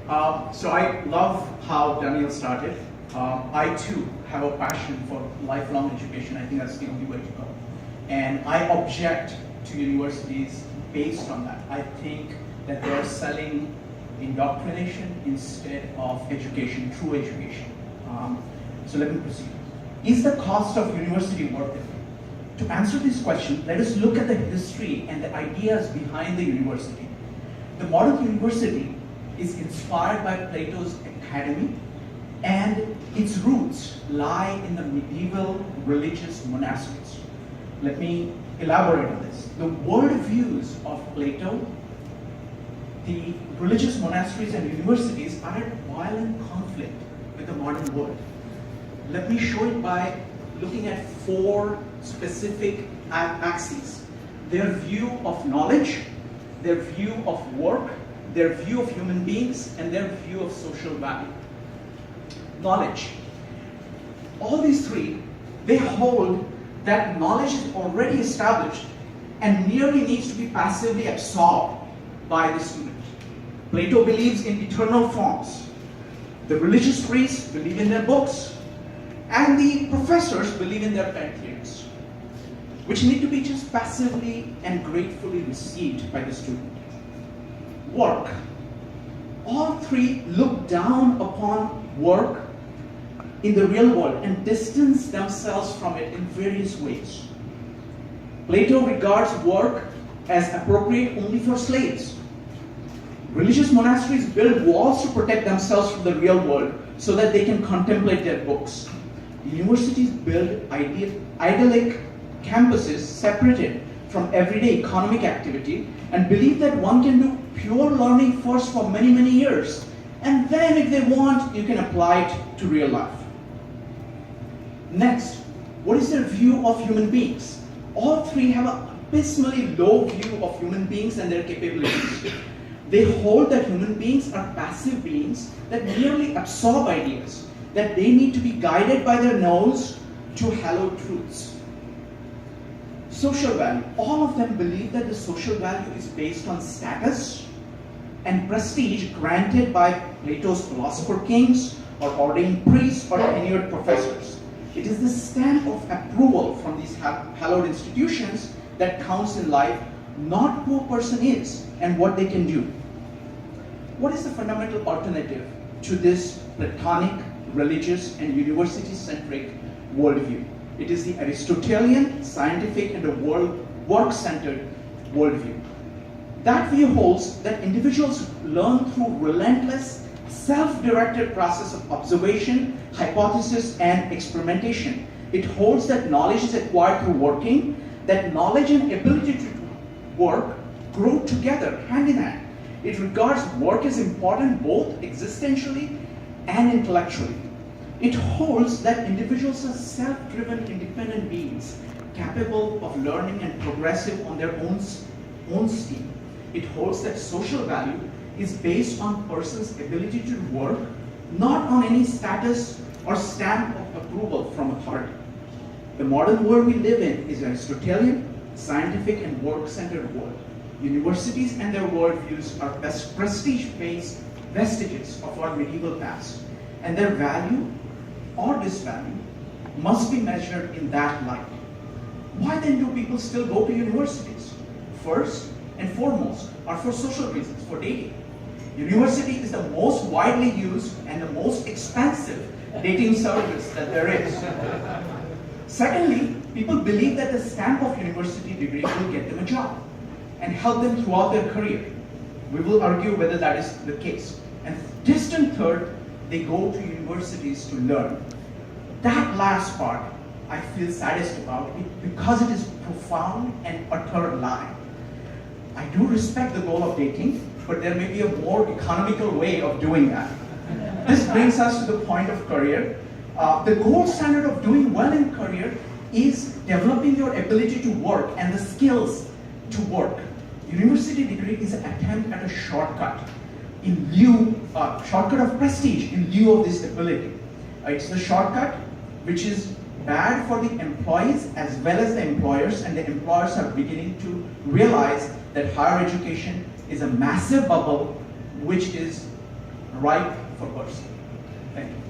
So I love how Daniel started. I too have a passion for lifelong education. I think that's the only way to go. And I object to universities based on that. I think that they are selling indoctrination instead of education, true education. So let me proceed. Is the cost of university worth it? To answer this question, let us look at the history and the ideas behind the university. The modern university is inspired by Plato's Academy, and its roots lie in the medieval religious monasteries. Let me elaborate on this. The worldviews of Plato, the religious monasteries and universities are at violent conflict with the modern world. Let me show it by looking at four specific axes. Their view of knowledge, their view of work, their view of human beings, and their view of social value. Knowledge. All these three, they hold that knowledge is already established and merely needs to be passively absorbed by the student. Plato believes in eternal forms. The religious priests believe in their books, and the professors believe in their pantheons, which need to be just passively and gratefully received by the student. Work. All three look down upon work in the real world and distance themselves from it in various ways. Plato regards work as appropriate only for slaves. Religious monasteries build walls to protect themselves from the real world so that they can contemplate their books. Universities build idyllic campuses separated from everyday economic activity and believe that one can do pure learning first for many, many years. And then if they want, you can apply it to real life. Next, what is their view of human beings? All three have an abysmally low view of human beings and their capabilities. They hold that human beings are passive beings that merely absorb ideas, that they need to be guided by their nose to hallowed truths. Social value. All of them believe that the social value is based on status and prestige granted by Plato's philosopher kings or ordained priests or tenured professors. It is the stamp of approval from these hallowed institutions that counts in life, not who a person is and what they can do. What is the fundamental alternative to this Platonic, religious, and university-centric worldview? It is the Aristotelian, scientific, and work-centered worldview. That view holds that individuals learn through relentless, self-directed process of observation, hypothesis, and experimentation. It holds that knowledge is acquired through working, that knowledge and ability to work grow together, hand in hand. It regards work as important both existentially and intellectually. It holds that individuals are self-driven, independent beings, capable of learning and progressive on their own steam. It holds that social value is based on a person's ability to work, not on any status or stamp of approval from authority. The modern world we live in is Aristotelian, scientific, and work-centered world. Universities and their worldviews are prestige-based vestiges of our medieval past, and their value or disvalue must be measured in that light. Why then do people still go to universities? First and foremost are for social reasons, for dating. University is the most widely used and the most expensive dating service that there is. Secondly, people believe that the stamp of university degree will get them a job and help them throughout their career. We will argue whether that is the case. And distant third, they go to universities to learn. That last part, I feel saddest about it because it is profound and utter lie. I do respect the goal of dating, but there may be a more economical way of doing that. This brings us to the point of career. The gold standard of doing well in career is developing your ability to work and the skills to work. University degree is an attempt at a shortcut shortcut of prestige in lieu of this ability. It's the shortcut which is bad for the employees as well as the employers, and the employers are beginning to realize that higher education is a massive bubble which is ripe for pursuit. Thank you.